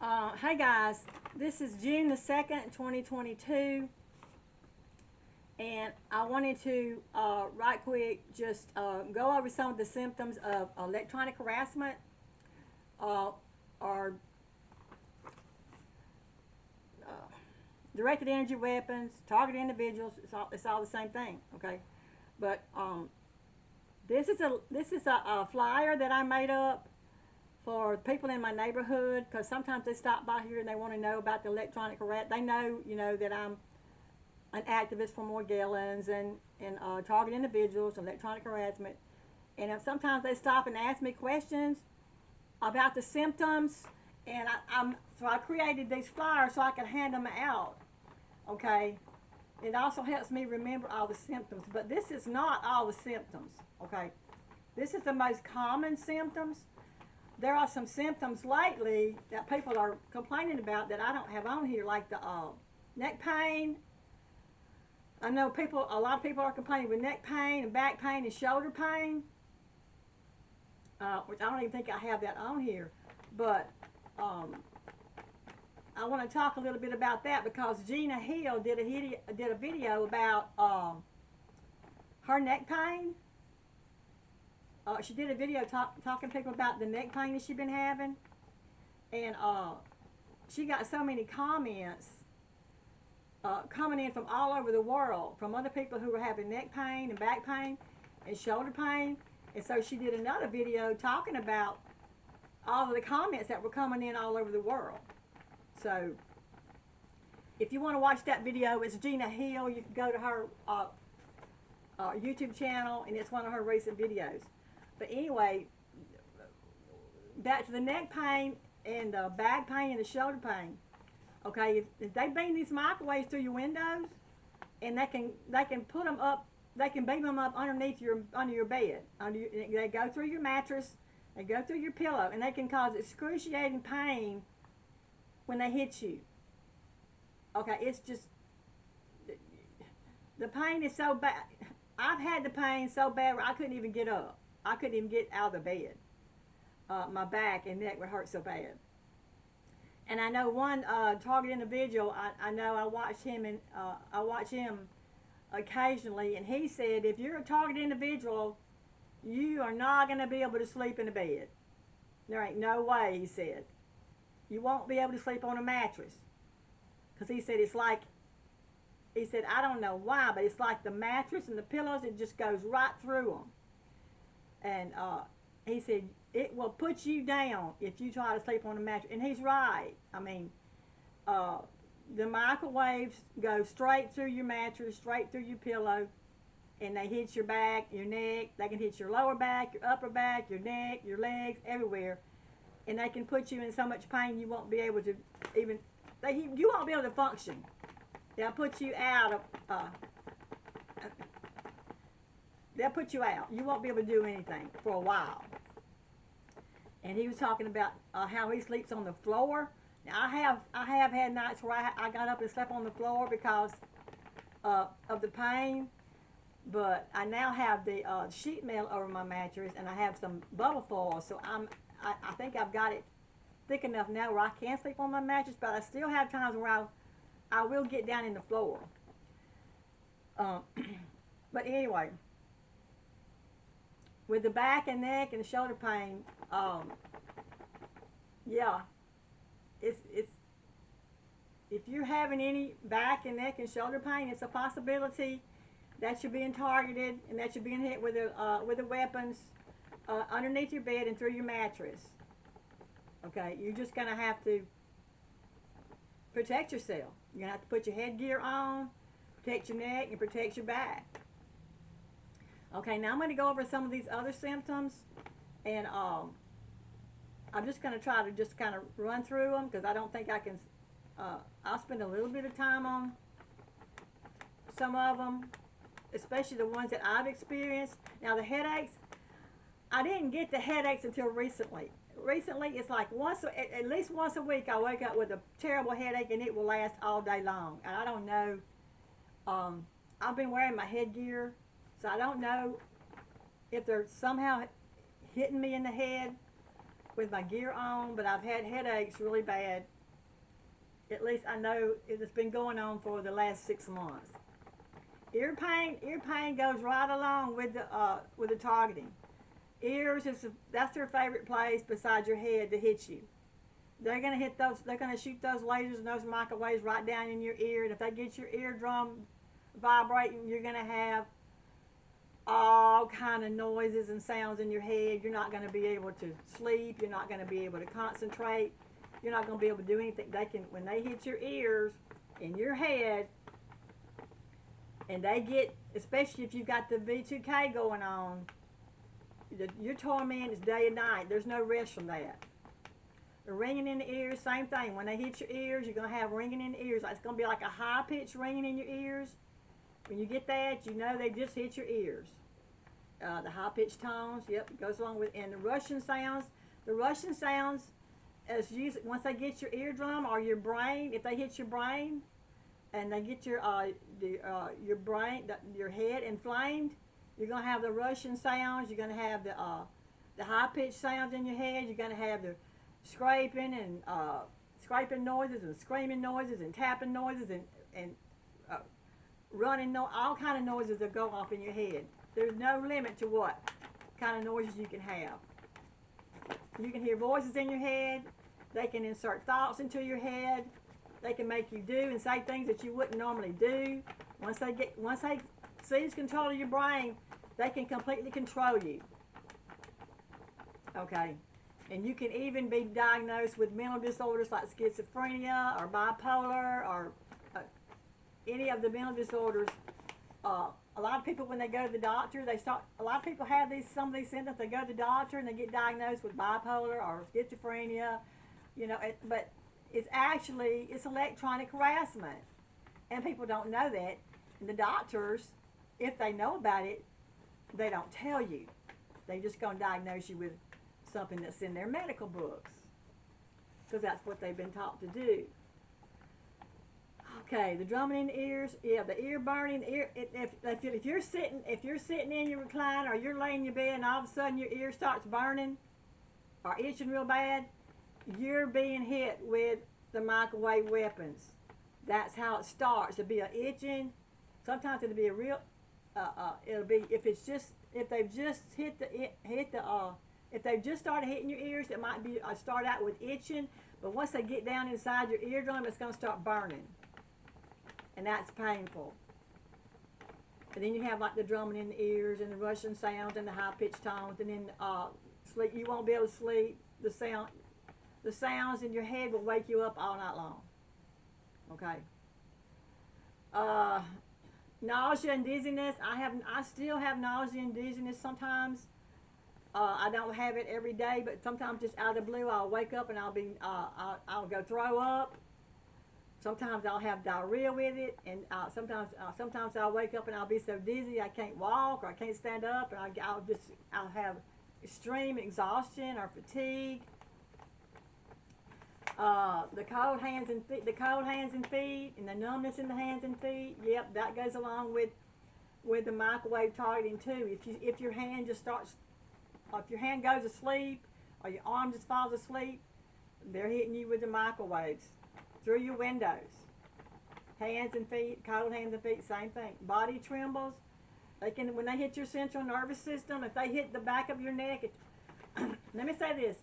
Hey guys, this is June the 2nd, 2022, and I wanted to, right quick, just go over some of the symptoms of electronic harassment uh, or uh, directed energy weapons, targeted individuals. It's all the same thing, okay? But this is a flyer that I made up for people in my neighborhood because sometimes they stop by here and they want to know about the electronic harassment. They know, that I'm an activist for Morgellons and target individuals, electronic harassment. And sometimes they stop and ask me questions about the symptoms. And so I created these flyers so I could hand them out. Okay. It also helps me remember all the symptoms, but this is not all the symptoms. Okay. This is the most common symptoms. There are some symptoms lately that people are complaining about that I don't have on here, like the neck pain. I know a lot of people are complaining with neck pain and back pain and shoulder pain, which I don't even think I have that on here. But I want to talk a little bit about that because Gina Hill did a video about her neck pain. She did a video talking to people about the neck pain that she's been having, and she got so many comments coming in from all over the world from other people who were having neck pain and back pain and shoulder pain. And so she did another video talking about all of the comments that were coming in all over the world. So if you want to watch that video, it's Gina Hill. You can go to her YouTube channel, and it's one of her recent videos. But anyway, back to the neck pain and the back pain and the shoulder pain. Okay, if they beam these microwaves through your windows, and they can put them up, they can beam them up under your bed. They go through your mattress, they go through your pillow, and they can cause excruciating pain when they hit you. Okay, it's just the pain is so bad. I've had the pain so bad where I couldn't even get up. I couldn't even get out of the bed. My back and neck would hurt so bad. And I know one target individual. I know I watch him occasionally, and he said, if you're a target individual, you are not going to be able to sleep in a bed. There ain't no way, he said. You won't be able to sleep on a mattress. Because he said I don't know why, but it's like the mattress and the pillows, it just goes right through them. And he said, it will put you down if you try to sleep on a mattress. And he's right. I mean, the microwaves go straight through your mattress, straight through your pillow, and they hit your back, your neck. They can hit your lower back, your upper back, your neck, your legs, everywhere. And they can put you in so much pain you won't be able to even, you won't be able to function. They'll put you out of, they'll put you out. You won't be able to do anything for a while. And he was talking about how he sleeps on the floor. Now I have had nights where I got up and slept on the floor because of the pain. But I now have the sheet metal over my mattress, and I have some bubble foil. So I think I've got it thick enough now where I can sleep on my mattress. But I still have times where I will get down in the floor. But anyway, with the back and neck and the shoulder pain, yeah, it's if you're having any back and neck and shoulder pain, it's a possibility that you're being targeted and that you're being hit with the weapons underneath your bed and through your mattress. Okay, you're just gonna have to protect yourself. You're gonna have to put your headgear on, protect your neck, and protect your back. Okay, now I'm going to go over some of these other symptoms, and I'm just going to try to just kind of run through them because I don't think I can. I'll spend a little bit of time on some of them, especially the ones that I've experienced. Now the headaches, I didn't get the headaches until recently. Recently, it's like at least once a week I wake up with a terrible headache, and it will last all day long. And I don't know. I've been wearing my headgear, so I don't know if they're somehow hitting me in the head with my gear on, but I've had headaches really bad At least I know it's been going on for the last 6 months. Ear pain goes right along with the targeting. Ears is that's their favorite place besides your head to hit you. They're gonna hit those. They're gonna shoot those lasers and those microwaves right down in your ear. And if they get your eardrum vibrating, you're gonna have all kind of noises and sounds in your head. You're not gonna be able to sleep. You're not gonna be able to concentrate. You're not gonna be able to do anything. They can when they hit your ears in your head, and they get, especially if you've got the V2K going on, your torment is day and night. There's no rest from that. The ringing in the ears, same thing. When they hit your ears, you're going to have ringing in the ears. It's going to be like a high-pitched ringing in your ears. When you get that, you know they just hit your ears. The high-pitched tones, yep, it goes along with, and the Russian sounds, as usually, once they get your eardrum or your brain, if they hit your brain, and they get your brain, your head inflamed, you're going to have the Russian sounds. You're going to have the high-pitched sounds in your head. You're going to have the scraping and scraping noises and screaming noises and tapping noises and uh, running all kind of noises that go off in your head. There's no limit to what kind of noises you can have. You can hear voices in your head. They can insert thoughts into your head. They can make you do and say things that you wouldn't normally do. Once they seize control of your brain, they can completely control you. Okay. And you can even be diagnosed with mental disorders like schizophrenia or bipolar or uh, any of the mental disorders. A lot of people, when they go to the doctor, a lot of people have some of these symptoms. They go to the doctor and they get diagnosed with bipolar or schizophrenia, but it's electronic harassment. And people don't know that. And the doctors, if they know about it, they don't tell you. They just going to diagnose you with something that's in their medical books, because that's what they've been taught to do. Okay, the drumming in the ears, yeah, the ear burning. If you're sitting in your recliner or you're laying in your bed and all of a sudden your ear starts burning or itching real bad, you're being hit with the microwave weapons. That's how it starts. It'll be a itching. Sometimes it'll be a real. It'll be if they've just if they've just started hitting your ears, it might be start out with itching, but once they get down inside your eardrum, it's going to start burning, and that's painful. And then you have like the drumming in the ears and the Russian sounds and the high pitched tones, and then sleep. You won't be able to sleep. The sounds in your head will wake you up all night long. Okay. Uh, Nausea and dizziness. I still have nausea and dizziness sometimes. I don't have it every day, but sometimes just out of the blue, I'll wake up and I'll go throw up. Sometimes I'll have diarrhea with it, and sometimes I'll wake up and I'll be so dizzy I can't walk or I can't stand up, and I'll have extreme exhaustion or fatigue. The cold hands and feet, and the numbness in the hands and feet. Yep, that goes along with the microwave targeting too. If your hand just starts, if your hand goes to sleep, or your arm just falls asleep, they're hitting you with the microwaves through your windows. Hands and feet, cold hands and feet, same thing. Body trembles. When they hit your central nervous system, if they hit the back of your neck, let me say this.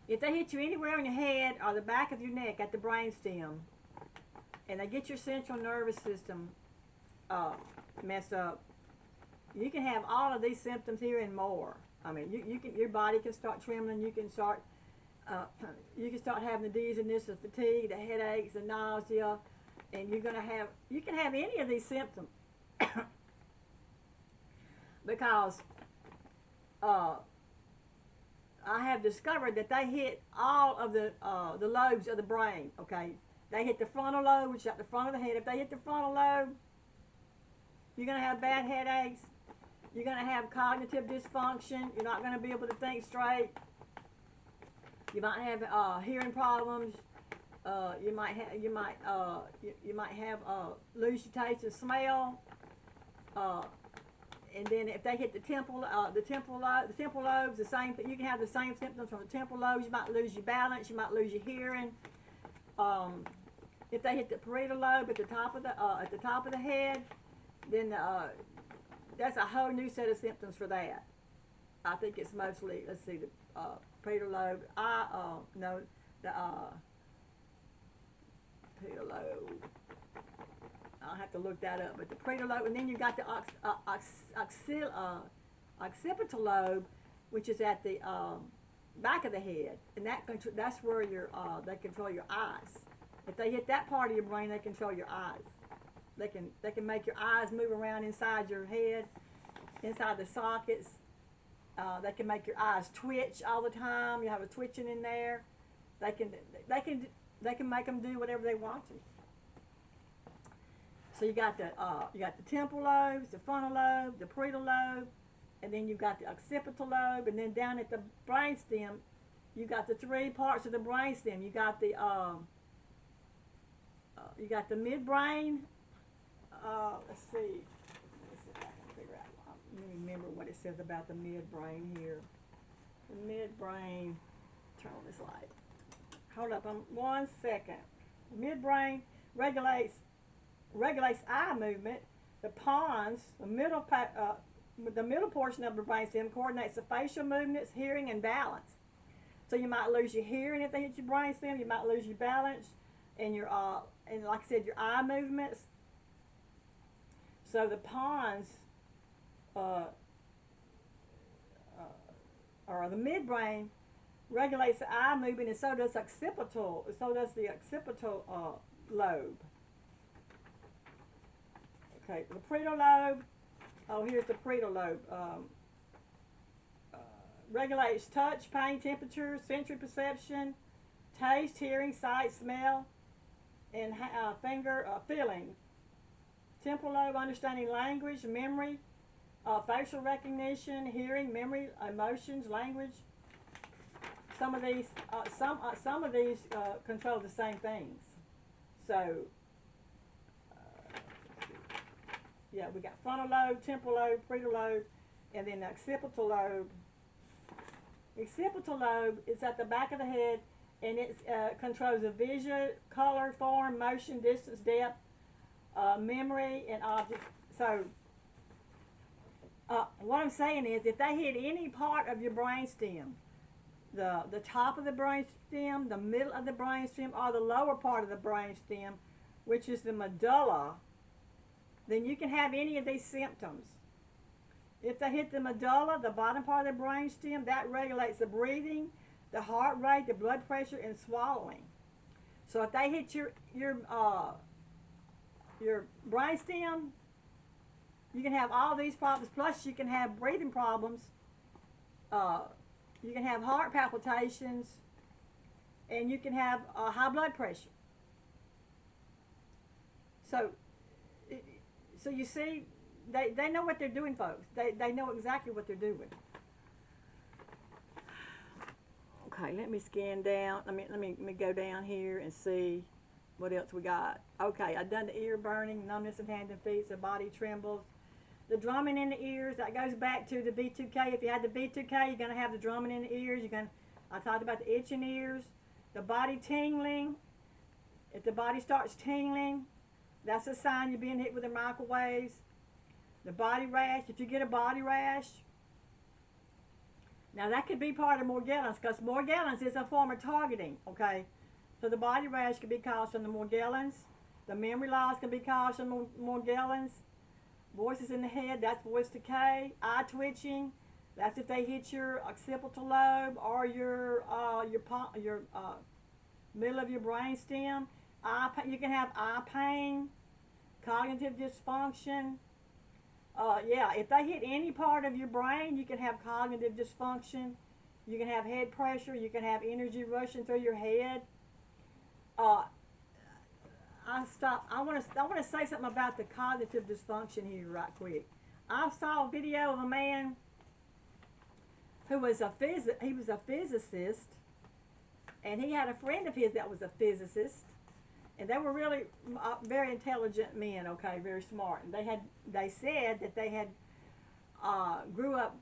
If they hit you anywhere on your head or the back of your neck at the brainstem, and they get your central nervous system messed up, you can have all of these symptoms here and more. I mean, your body can start trembling. You can start having the dizziness, the fatigue, the headaches, the nausea, and you can have any of these symptoms because I have discovered that they hit all of the lobes of the brain. Okay, they hit the frontal lobe, which is at the front of the head. If they hit the frontal lobe, you're gonna have bad headaches. You're gonna have cognitive dysfunction. You're not gonna be able to think straight. You might have hearing problems. You might have lose your taste and smell. and then if they hit the temple lobes, the same thing. You can have the same symptoms from the temple lobes. You might lose your balance. You might lose your hearing. If they hit the parietal lobe at the top of the head, then that's a whole new set of symptoms for that. I think it's mostly, let's see, the parietal lobe. No, the parietal lobe. I'll have to look that up. But the parietal lobe, and then you got the occipital lobe, which is at the back of the head, and that's where they control your eyes. If they hit that part of your brain, they control your eyes. They can make your eyes move around inside your head, inside the sockets. They can make your eyes twitch all the time. You have a twitching in there. They can make them do whatever they want to. So you got the temporal lobes, the frontal lobe, the parietal lobe, and then you got the occipital lobe, and then down at the brainstem, you got the three parts of the brainstem. You got the midbrain. Let's see if I can figure out. Let me remember what it says about the midbrain here. The midbrain. Turn on this light. Hold up, 1 second. The midbrain regulates eye movement. The pons, the middle portion of the brainstem coordinates the facial movements, hearing, and balance. So you might lose your hearing if they hit your brainstem. You might lose your balance, and and like I said, your eye movements. So the pons, or the midbrain, regulates the eye movement, and so does the occipital lobe. Okay, the parietal lobe. Oh, here's the parietal lobe. Regulates touch, pain, temperature, sensory perception, taste, hearing, sight, smell, and finger feeling. Temporal lobe, understanding language, memory, facial recognition, hearing, memory, emotions, language. Some of these control the same things. So, yeah, we got frontal lobe, temporal lobe, parietal lobe, and then the occipital lobe. The occipital lobe is at the back of the head, and it controls the vision, color, form, motion, distance, depth, memory, and object. So, what I'm saying is, if they hit any part of your brainstem, the top of the brainstem, the middle of the brainstem, or the lower part of the brainstem, which is the medulla, then you can have any of these symptoms. If they hit the medulla, the bottom part of the brainstem, that regulates the breathing, the heart rate, the blood pressure, and swallowing. So if they hit your brainstem, you can have all these problems. Plus, you can have breathing problems. You can have heart palpitations, and you can have high blood pressure. So you see, they know what they're doing, folks. They know exactly what they're doing. Okay, let me scan down. Let me go down here and see what else we got. Okay, I've done the ear burning, numbness in hands and feet, the body trembles. The drumming in the ears, that goes back to the V2K. If you had the V2K, you're going to have the drumming in the ears. I talked about the itching ears. The body tingling. If the body starts tingling, that's a sign you're being hit with the microwaves. The body rash, if you get a body rash, now that could be part of Morgellons, because Morgellons is a form of targeting, okay? So the body rash could be caused from the Morgellons. The memory loss can be caused from Morgellons. Voices in the head, that's voice decay. Eye twitching, that's if they hit your occipital lobe or your middle of your brain stem. You can have eye pain, cognitive dysfunction. Yeah, if they hit any part of your brain, you can have cognitive dysfunction. You can have head pressure. You can have energy rushing through your head. I want to say something about the cognitive dysfunction here right quick. I saw a video of a man who was he was a physicist, and he had a friend of his that was a physicist, and they were really very intelligent men. Okay, very smart. And they said that they had grew up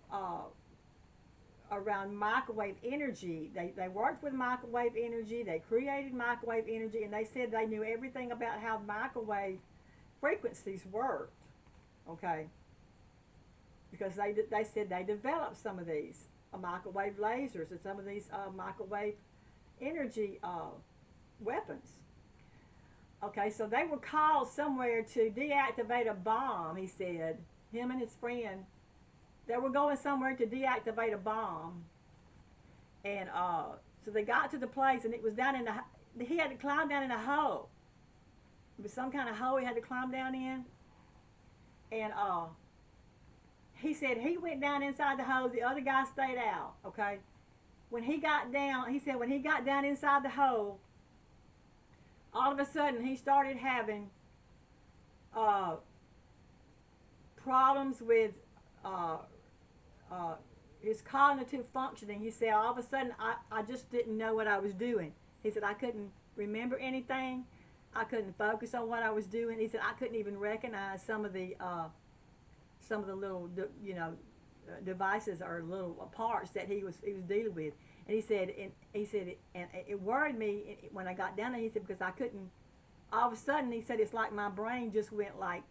around microwave energy. They worked with microwave energy. They created microwave energy, and they said they knew everything about how microwave frequencies worked. Okay, because they said they developed some of these microwave lasers and some of these microwave energy weapons. Okay, so they were called somewhere to deactivate a bomb. He said him and his friend, they were going somewhere to deactivate a bomb, and so they got to the place, and it was down in the. He had to climb down in a hole. It was some kind of hole he had to climb down in, and he said he went down inside the hole. The other guy stayed out. Okay, when he got down, he said when he got down inside the hole, all of a sudden he started having uh, problems with uh, uh, his cognitive functioning. He said all of a sudden I just didn't know what I was doing. He said I couldn't remember anything. I couldn't focus on what I was doing. He said I couldn't even recognize some of the little devices or little parts that he was dealing with. And and it worried me when I got down there. He said because I couldn't. All of a sudden, he said it's like my brain just went like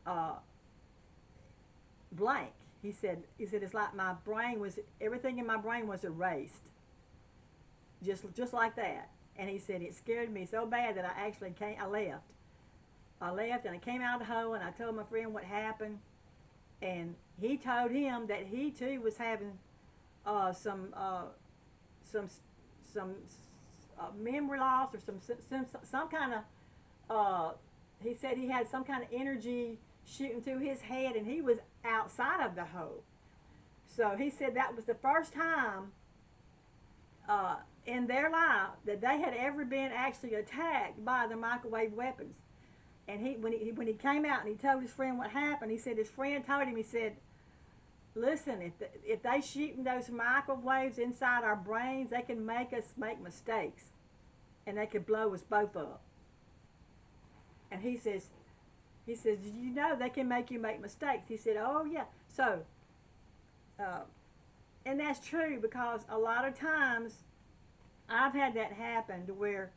uh, blank. He said it's like my brain was everything in my brain was erased, just like that. And he said it scared me so bad that I actually came. I left. I left and I came out of the hole and I told my friend what happened, and he told him that he too was having uh, some uh, some some memory loss or some kind of he said he had some kind of energy shooting through his head and he was outside of the hole. So he said that was the first time in their life that they had ever been actually attacked by the microwave weapons. And when he came out and he told his friend what happened, he said his friend told him, he said, listen, if they shooting those microwaves inside our brains, they can make us make mistakes, and they could blow us both up. And he says, did you know they can make you make mistakes? He said, oh yeah. So, uh, and that's true because a lot of times I've had that happen to where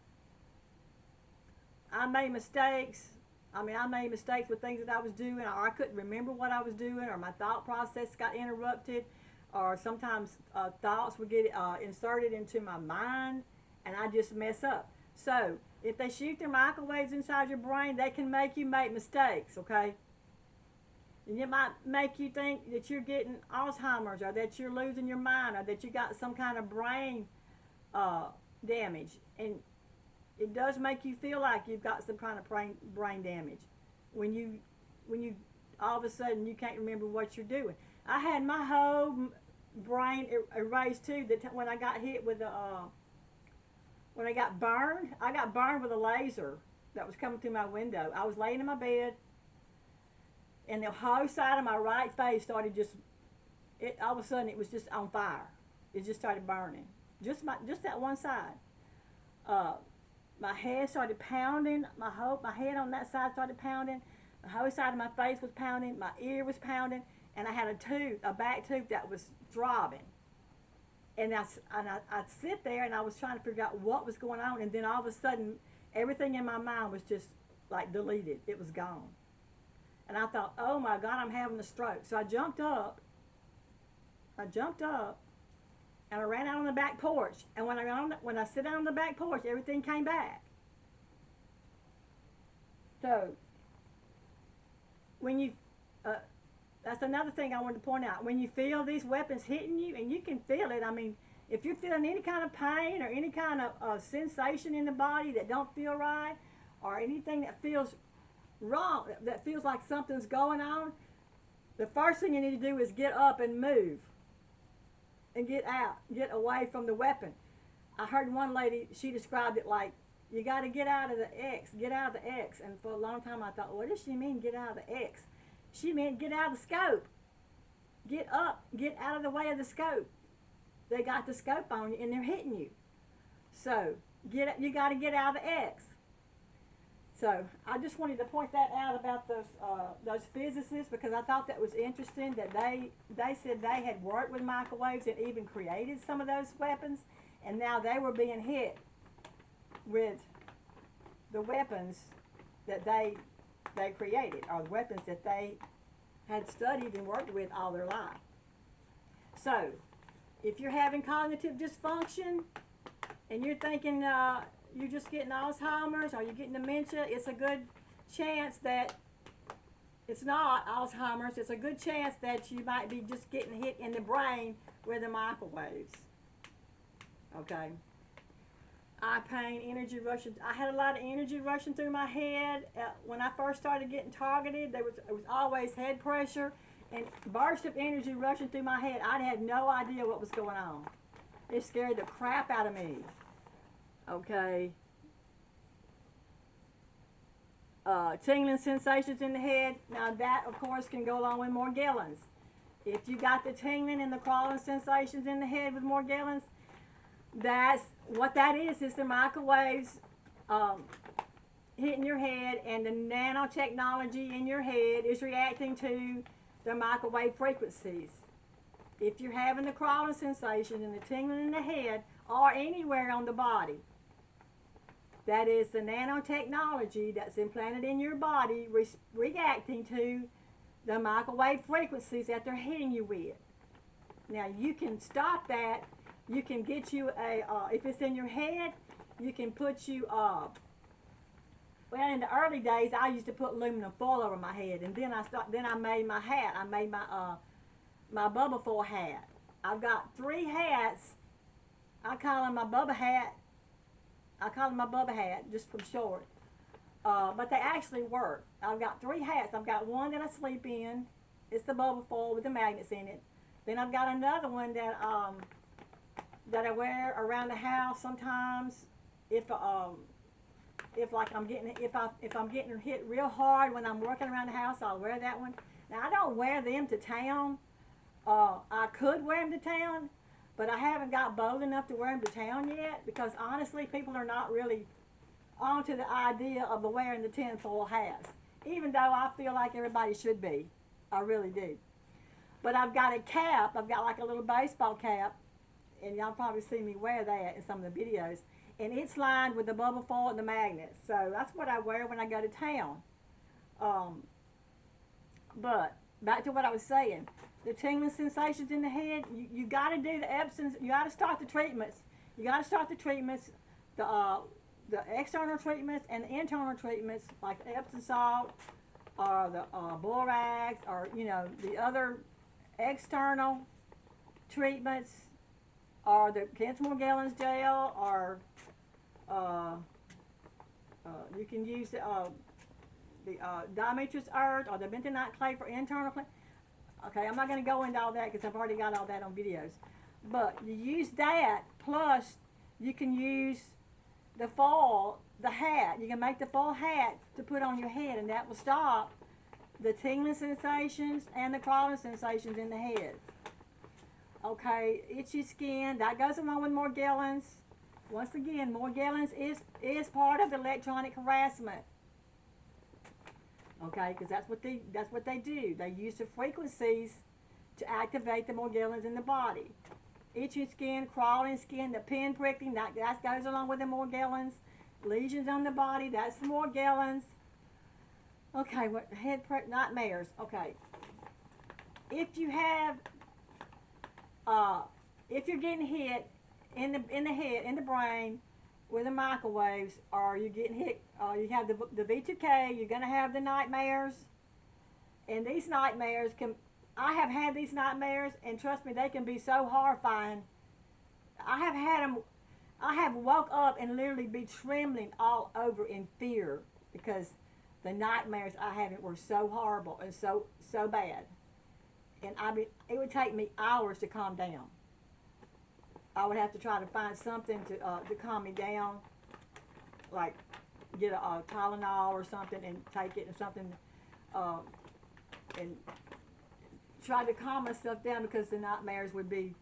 I made mistakes. I made mistakes with things that I was doing, or I couldn't remember what I was doing, or my thought process got interrupted, or sometimes thoughts would get inserted into my mind, and I just mess up. So, if they shoot their microwaves inside your brain, they can make you make mistakes, okay? And it might make you think that you're getting Alzheimer's, or that you're losing your mind, or that you got some kind of brain uh, damage. And it does make you feel like you've got some kind of brain damage when you all of a sudden you can't remember what you're doing. I had my whole brain erased too. That when I got hit with when I got burned with a laser that was coming through my window. I was laying in my bed, and the whole side of my right face started all of a sudden it was just on fire. It just started burning. Just that one side. Uh, my head started pounding. My head on that side started pounding. The whole side of my face was pounding. My ear was pounding, and I had a back tooth that was throbbing. And I'd sit there and I was trying to figure out what was going on, and then all of a sudden, everything in my mind was just like deleted. It was gone. And I thought, oh my God, I'm having a stroke. So I jumped up. And I ran out on the back porch. And when I sit down on the back porch, everything came back. So when you, that's another thing I wanted to point out. When you feel these weapons hitting you, and you can feel it. I mean, if you're feeling any kind of pain or any kind of sensation in the body that don't feel right, or anything that feels wrong, that feels like something's going on, the first thing you need to do is get up and move. And get away from the weapon. I heard one lady, she described it like, you got to get out of the X, get out of the X. And for a long time I thought, what does she mean, get out of the X? She meant get out of the scope. Get up, get out of the way of the scope. They got the scope on you and they're hitting you. So you got to get out of the X. So I just wanted to point that out about those physicists, because I thought that was interesting that they said they had worked with microwaves and even created some of those weapons, and now they were being hit with the weapons that they created, or the weapons that they had studied and worked with all their life. So if you're having cognitive dysfunction and you're thinking you're just getting Alzheimer's or you're getting dementia, it's a good chance that it's not Alzheimer's. It's a good chance that you might be just getting hit in the brain with the microwaves. Okay. Eye pain, energy rushing. I had a lot of energy rushing through my head. When I first started getting targeted, it was always head pressure and burst of energy rushing through my head. I had no idea what was going on. It scared the crap out of me. Okay. Tingling sensations in the head. Now that, of course, can go along with Morgellons. If you got the tingling and the crawling sensations in the head with Morgellons, that's what that is the microwaves hitting your head, and the nanotechnology in your head is reacting to the microwave frequencies. If you're having the crawling sensation and the tingling in the head or anywhere on the body, that is the nanotechnology that's implanted in your body reacting to the microwave frequencies that they're hitting you with. Now you can stop that. You can get you if it's in your head, you can put you, well, in the early days, I used to put aluminum foil over my head, and then I made my hat. I made my Bubba foil hat. I've got 3 hats. I call them my Bubba hat. I call them my Bubba hat, just for short. But they actually work. I've got 3 hats. I've got one that I sleep in. It's the Bubba foil with the magnets in it. Then I've got another one that I wear around the house sometimes. If like I'm getting hit real hard when I'm working around the house, I'll wear that one. Now I don't wear them to town. I could wear them to town, but I haven't got bold enough to wear them to town yet, because honestly, people are not really onto the idea of wearing the tinfoil hats, even though I feel like everybody should be. I really do. But I've got a cap. I've got like a little baseball cap, and y'all probably see me wear that in some of the videos. And it's lined with the Bubba foil and the magnets. So that's what I wear when I go to town. But back to what I was saying. The tingling sensations in the head, you got to do the Epsom's. You got to start the treatments. You got to start the treatments, the external treatments and the internal treatments, like the Epsom salt or the borax, or, you know, the other external treatments, or the Kent's Morgellons gel, or you can use the dimetris earth or the bentonite clay for internal clay. Okay, I'm not going to go into all that because I've already got all that on videos. But you use that, plus you can use the foil, the hat. You can make the foil hat to put on your head, and that will stop the tingling sensations and the crawling sensations in the head. Okay, itchy skin, that goes along with Morgellons. Once again, Morgellons is part of electronic harassment. Okay, because that's what they do. They use the frequencies to activate the Morgellons in the body. Itchy skin, crawling skin, the pin pricking, that goes along with the Morgellons. Lesions on the body, that's the Morgellons. Okay, what nightmares? Okay, if you have, if you're getting hit in the head, in the brain, with the microwaves, or you're getting hit, you have the V2K, you're gonna have the nightmares, and these nightmares I have had these nightmares, and trust me, they can be so horrifying. I have had them. I have woke up and literally be trembling all over in fear, because the nightmares I had were so horrible and so bad, and it would take me hours to calm down. I would have to try to find something to calm me down, like get a Tylenol or something and take it, and something, and try to calm myself down, because the nightmares would be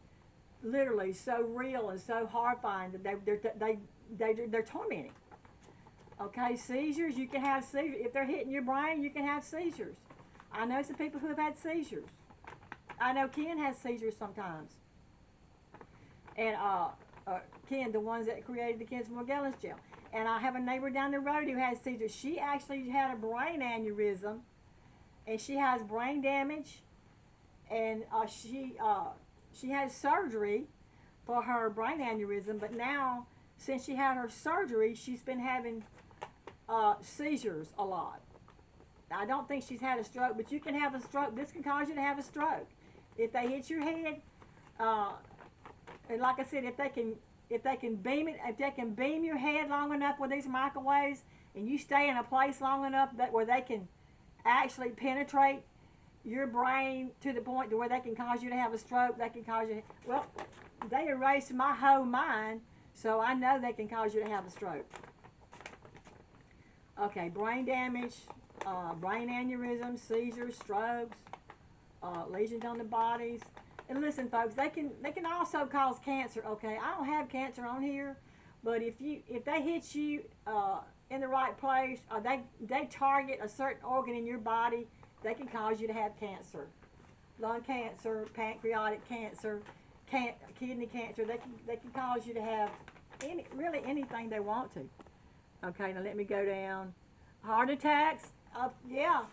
literally so real and so horrifying that they're tormenting. Okay, seizures, you can have seizures. If they're hitting your brain, you can have seizures. I know some people who have had seizures. I know Ken has seizures sometimes. And Ken, the ones that created the Kids Morgellons gel. And I have a neighbor down the road who has seizures. She actually had a brain aneurysm, and she has brain damage, and she had surgery for her brain aneurysm. But now, since she had her surgery, she's been having seizures a lot. I don't think she's had a stroke, but you can have a stroke. This can cause you to have a stroke if they hit your head. Uh, and like I said, if they can beam your head long enough with these microwaves, and you stay in a place long enough that where they can actually penetrate your brain to the point to where they can cause you to have a stroke, they can cause you. Well, they erased my whole mind, so I know they can cause you to have a stroke. Okay, brain damage, brain aneurysms, seizures, strokes, lesions on the bodies. And listen, folks, they can also cause cancer. Okay, I don't have cancer on here, but if they hit you in the right place, or they target a certain organ in your body, they can cause you to have cancer, lung cancer, pancreatic cancer, kidney cancer. They can cause you to have really anything they want to. Okay, now let me go down. Heart attacks. Yeah,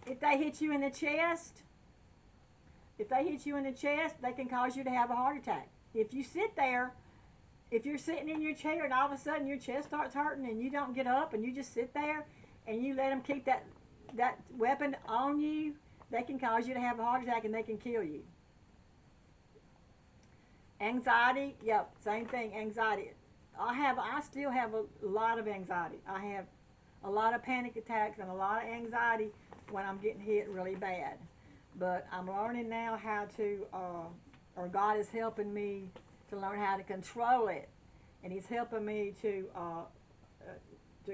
if they hit you in the chest. If they hit you in the chest, they can cause you to have a heart attack. If you sit there, if you're sitting in your chair and all of a sudden your chest starts hurting and you don't get up and you just sit there and you let them keep that weapon on you, they can cause you to have a heart attack and they can kill you. Anxiety, yep, same thing, anxiety. I still have a lot of anxiety. I have a lot of panic attacks and a lot of anxiety when I'm getting hit really bad. But I'm learning now how to, or God is helping me to learn how to control it. And He's helping me to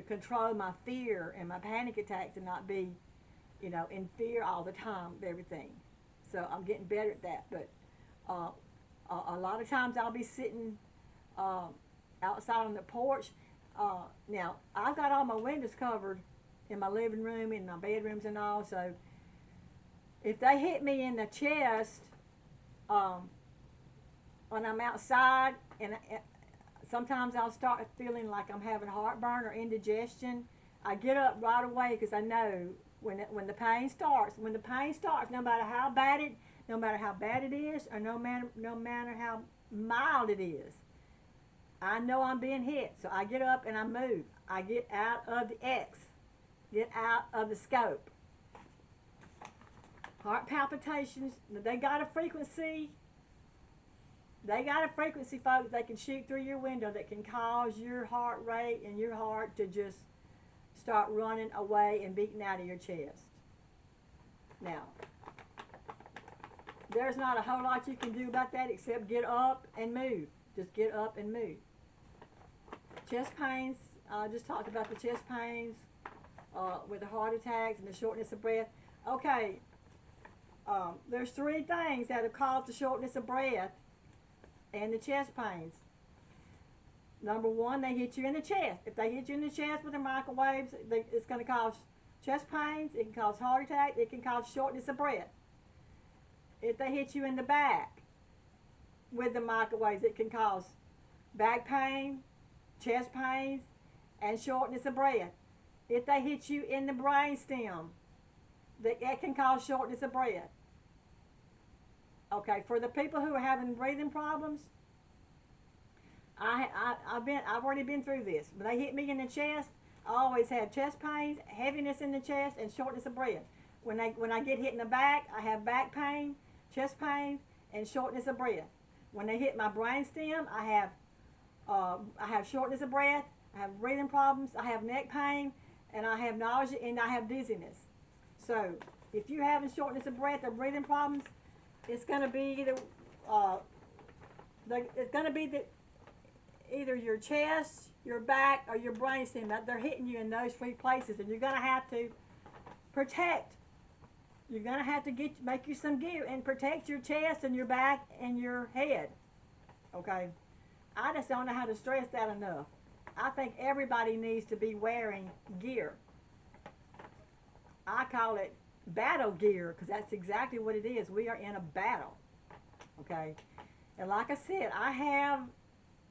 control my fear and my panic attacks and not be, in fear all the time of everything. So I'm getting better at that. But a lot of times I'll be sitting outside on the porch. Now, I've got all my windows covered in my living room, in my bedrooms and all, so if they hit me in the chest when I'm outside, and sometimes I'll start feeling like I'm having heartburn or indigestion, I get up right away because I know when the pain starts, no matter how bad it is, or no matter how mild it is, I know I'm being hit. So I get up and I move. I get out of the X, get out of the scope. Heart palpitations, they got a frequency. They got a frequency, folks, they can shoot through your window that can cause your heart rate and your heart to just start running away and beating out of your chest. Now, there's not a whole lot you can do about that except get up and move. Just get up and move. Chest pains, I just talked about the chest pains with the heart attacks and the shortness of breath. Okay. There's three things that have caused the shortness of breath and the chest pains. Number one, they hit you in the chest. If they hit you in the chest with the microwaves, it's going to cause chest pains. It can cause heart attack. It can cause shortness of breath. If they hit you in the back with the microwaves, it can cause back pain, chest pains, and shortness of breath. If they hit you in the brain stem, that can cause shortness of breath. Okay, for the people who are having breathing problems, I've already been through this. When they hit me in the chest, I always have chest pains, heaviness in the chest, and shortness of breath. When I get hit in the back, I have back pain, chest pain, and shortness of breath. When they hit my brain stem, I have shortness of breath, I have breathing problems, I have neck pain, and I have nausea, and I have dizziness. So, if you're having shortness of breath or breathing problems, it's going to be either your chest, your back, or your brainstem. They're hitting you in those three places, and you're going to have to protect. You're going to have to make you some gear and protect your chest and your back and your head. Okay, I just don't know how to stress that enough. I think everybody needs to be wearing gear. I call it battle gear because that's exactly what it is. We are in a battle. Okay? And like I said, I have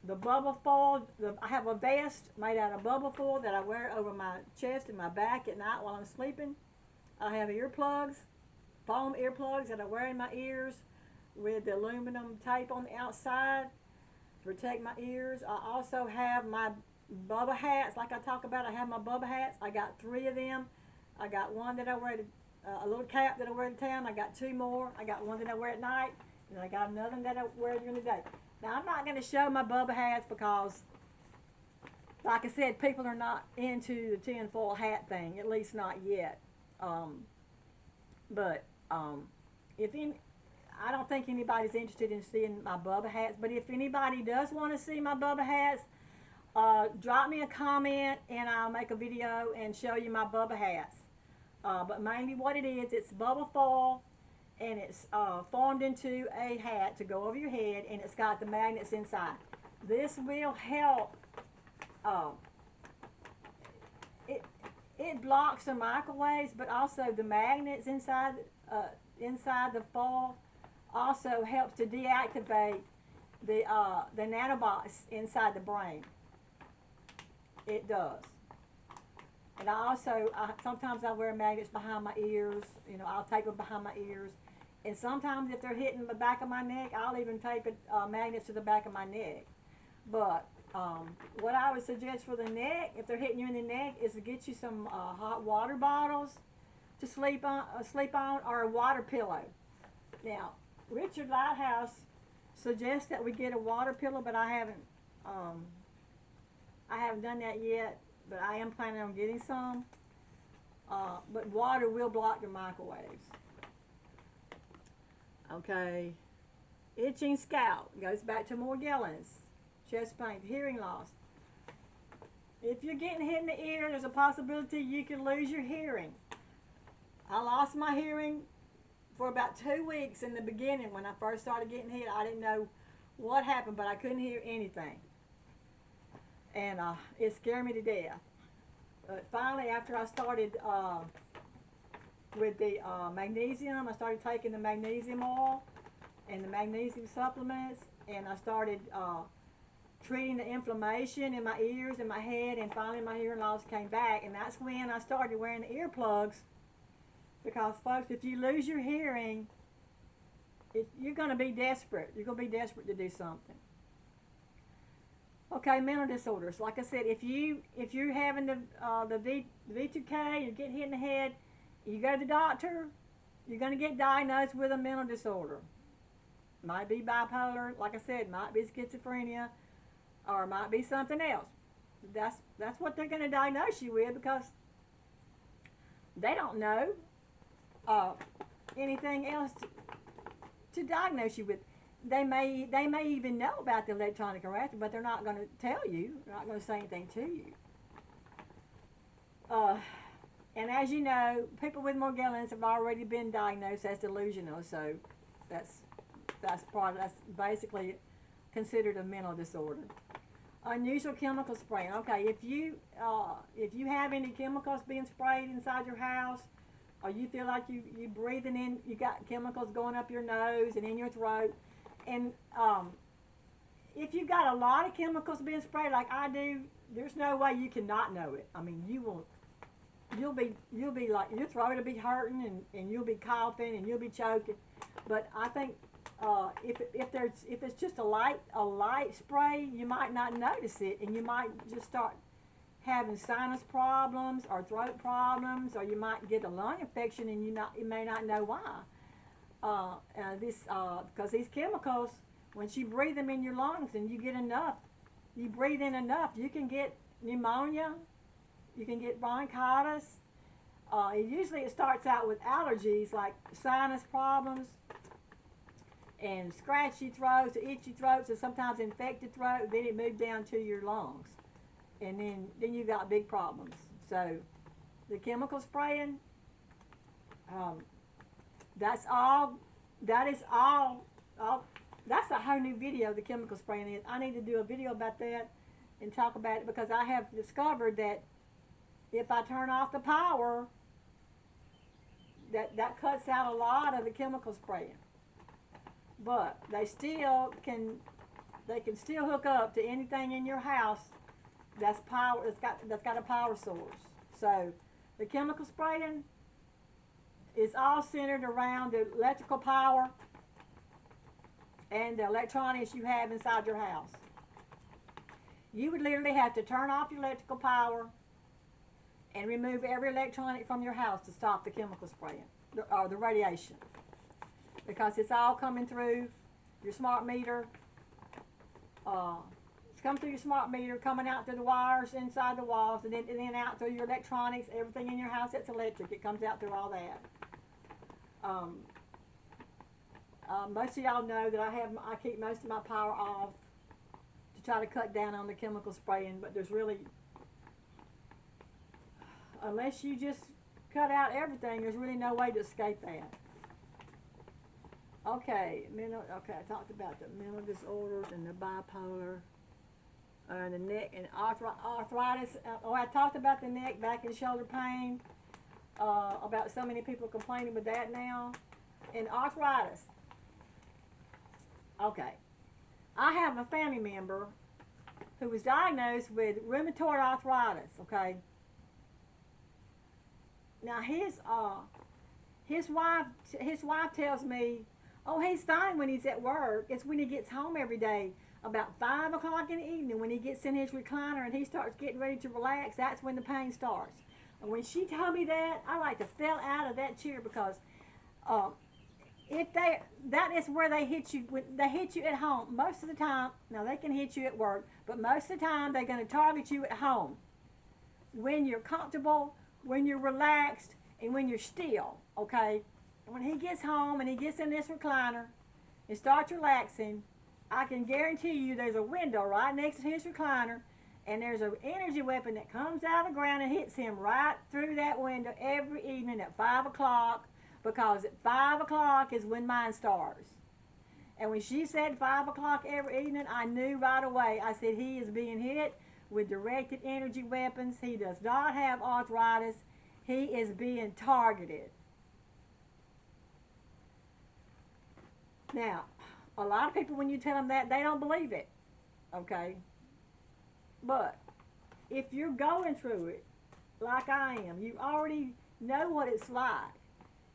the bubble foil. I have a vest made out of bubble foil that I wear over my chest and my back at night while I'm sleeping. I have earplugs, foam earplugs that I wear in my ears with the aluminum tape on the outside to protect my ears. I also have my Bubba hats, like I talk about. I have my Bubba hats. I got 3 of them. I got one that I wear, a little cap that I wear in town. I got 2 more. I got one that I wear at night, and I got another one that I wear during the day. Now, I'm not going to show my Bubba hats because, like I said, people are not into the tinfoil hat thing, at least not yet. But if any, I don't think anybody's interested in seeing my Bubba hats. But if anybody does want to see my Bubba hats, drop me a comment and I'll make a video and show you my Bubba hats. But mainly what it is, it's bubble foil and it's formed into a hat to go over your head, and it's got the magnets inside. This will help. It it blocks the microwaves, but also the magnets inside the foil also helps to deactivate the nanobots inside the brain. It does. And I also, sometimes I wear magnets behind my ears. You know, I'll tape them behind my ears. And sometimes if they're hitting the back of my neck, I'll even tape it, magnets to the back of my neck. But what I would suggest for the neck, if they're hitting you in the neck, is to get you some hot water bottles to sleep on, or a water pillow. Now, Richard Lighthouse suggests that we get a water pillow, but I haven't done that yet. But I am planning on getting some. But water will block your microwaves. Okay. Itching scalp goes back to Morgellons, chest pain, hearing loss. If you're getting hit in the ear, there's a possibility you could lose your hearing. I lost my hearing for about 2 weeks in the beginning when I first started getting hit. I didn't know what happened, but I couldn't hear anything. And it scared me to death. But finally, after I started with the magnesium, I started taking the magnesium oil and the magnesium supplements, and I started treating the inflammation in my ears and my head, and finally my hearing loss came back. And that's when I started wearing the earplugs, because folks, if you lose your hearing, you're going to be desperate. You're going to be desperate to do something. Okay, mental disorders. Like I said, if you're having the V2K, you're getting hit in the head, you go to the doctor, you're going to get diagnosed with a mental disorder. Might be bipolar, like I said, might be schizophrenia, or might be something else. That's what they're going to diagnose you with, because they don't know anything else to diagnose you with. They may even know about the electronic harassment, but they're not going to tell you. They're not going to say anything to you. And as you know, people with Morgellons have already been diagnosed as delusional, so that's basically considered a mental disorder. Unusual chemical spraying. Okay, if you have any chemicals being sprayed inside your house, or you feel like you breathing in, you got chemicals going up your nose and in your throat. And if you've got a lot of chemicals being sprayed like I do, there's no way you can not know it. I mean, you'll be like, your throat will be hurting, and you'll be coughing and you'll be choking. But I think if it's just a light spray, you might not notice it, and you might just start having sinus problems or throat problems, or you might get a lung infection and you may not know why. Because these chemicals, once you breathe them in your lungs and you breathe in enough, you can get pneumonia, you can get bronchitis. Usually it starts out with allergies like sinus problems and scratchy throats, or itchy throats, or sometimes infected throat. Then it moves down to your lungs, and then you got big problems. So the chemical spraying, that's all. That is all. That's a whole new video. The chemical spraying is. I need to do a video about that. and talk about it because I have discovered that if I turn off the power, that cuts out a lot of the chemical spraying. But they can still hook up to anything in your house that's got a power source. So the chemical spraying is all centered around the electrical power and the electronics you have inside your house. You would literally have to turn off your electrical power and remove every electronic from your house to stop the chemical spraying or the radiation, because it's all coming through your smart meter. It's coming through your smart meter, coming out through the wires inside the walls, and then out through your electronics. Everything in your house that's electric, it comes out through all that. Most of y'all know that I keep most of my power off to try to cut down on the chemical spraying, but there's really, unless you just cut out everything, there's really no way to escape that. Okay, I talked about the mental disorders and the bipolar, the neck and arthritis. I talked about the neck, back, and shoulder pain. About so many people complaining with that now, and arthritis. Okay, I have a family member who was diagnosed with rheumatoid arthritis. Okay, now his wife tells me, oh, he's fine when he's at work. It's when he gets home every day about 5 o'clock in the evening, when he gets in his recliner and he starts getting ready to relax, that's when the pain starts. And when she told me that, I like to fell out of that chair, because that is where they hit you. When they hit you at home most of the time. Now they can hit you at work, but most of the time they're going to target you at home when you're comfortable, when you're relaxed, and when you're still. Okay, and when he gets home and he gets in this recliner and starts relaxing, I can guarantee you there's a window right next to his recliner, and there's an energy weapon that comes out of the ground and hits him right through that window every evening at 5 o'clock, because at 5 o'clock is when mine starts. And when she said 5 o'clock every evening, I knew right away. I said, he is being hit with directed energy weapons. He does not have arthritis. He is being targeted. Now, a lot of people, when you tell them that, they don't believe it. Okay? But if you're going through it like I am, you already know what it's like,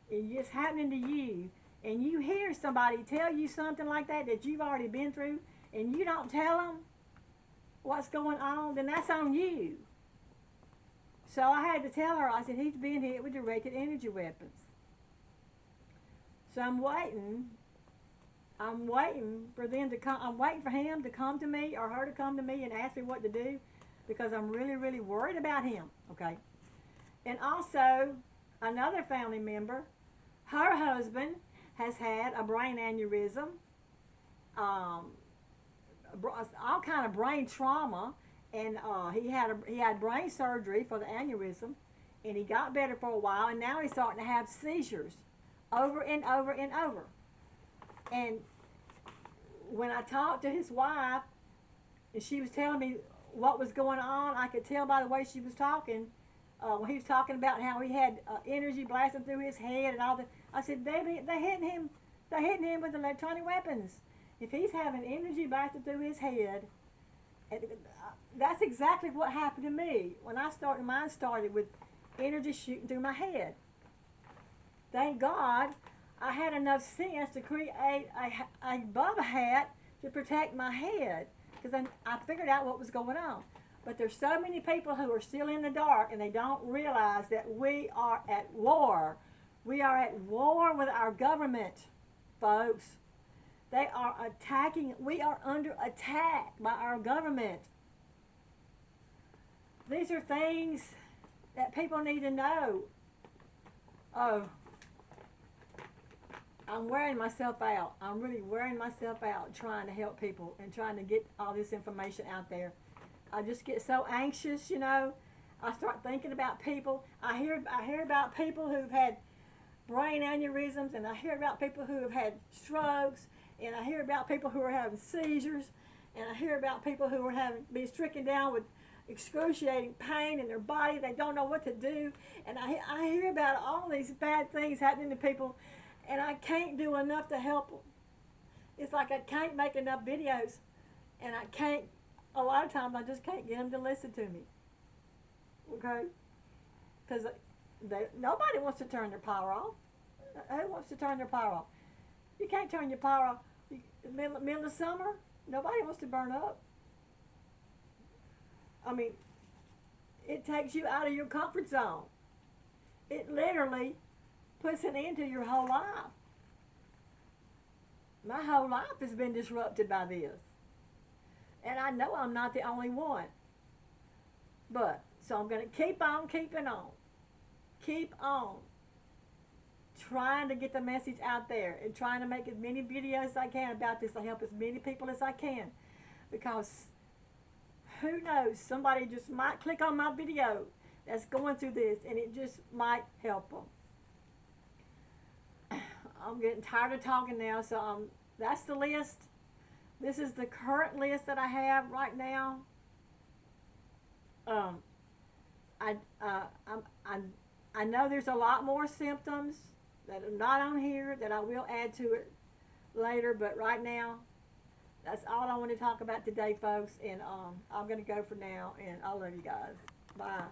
and it's happening to you, and you hear somebody tell you something like that you've already been through, and you don't tell them what's going on, then that's on you. So I had to tell her, I said, he's being hit with directed energy weapons. So I'm waiting for them to come. I'm waiting for him to come to me, or her to come to me and ask me what to do, because I'm really, really worried about him. Okay. And also, another family member, her husband has had a brain aneurysm, all kind of brain trauma, and he had brain surgery for the aneurysm, and he got better for a while, and now he's starting to have seizures over and over and over. And when I talked to his wife, and she was telling me what was going on, I could tell by the way she was talking. When he was talking about how he had energy blasting through his head and all that, I said, they're hitting him with electronic weapons. If he's having energy blasting through his head, that's exactly what happened to me when mine started with energy shooting through my head. Thank God I had enough sense to create a Bubba hat to protect my head, because I figured out what was going on. But there's so many people who are still in the dark, and they don't realize that we are at war. We are at war with our government, folks. They are attacking. We are under attack by our government. These are things that people need to know. Oh, I'm wearing myself out. I'm really wearing myself out trying to help people and trying to get all this information out there. I just get so anxious, you know. I start thinking about people. I hear about people who've had brain aneurysms, and I hear about people who have had strokes, and I hear about people who are having seizures, and I hear about people who are having been stricken down with excruciating pain in their body. They don't know what to do, and I hear about all these bad things happening to people, and I can't do enough to help them. It's like I can't make enough videos, and I can't. A lot of times I just can't get them to listen to me. Okay, because nobody wants to turn their power off. Who wants to turn their power off? You can't turn your power off. Middle of summer, nobody wants to burn up. I mean, it takes you out of your comfort zone. It literally puts an end to your whole life. My whole life has been disrupted by this. And I know I'm not the only one. But, so I'm going to keep on keeping on. Keep on trying to get the message out there and trying to make as many videos as I can about this to help as many people as I can. Because who knows, somebody just might click on my video that's going through this and it just might help them. I'm getting tired of talking now, so that's the list. This is the current list that I have right now. Um, I, I know there's a lot more symptoms that are not on here that I will add to it later, but right now, that's all I want to talk about today, folks. And I'm going to go for now, and I love you guys. Bye.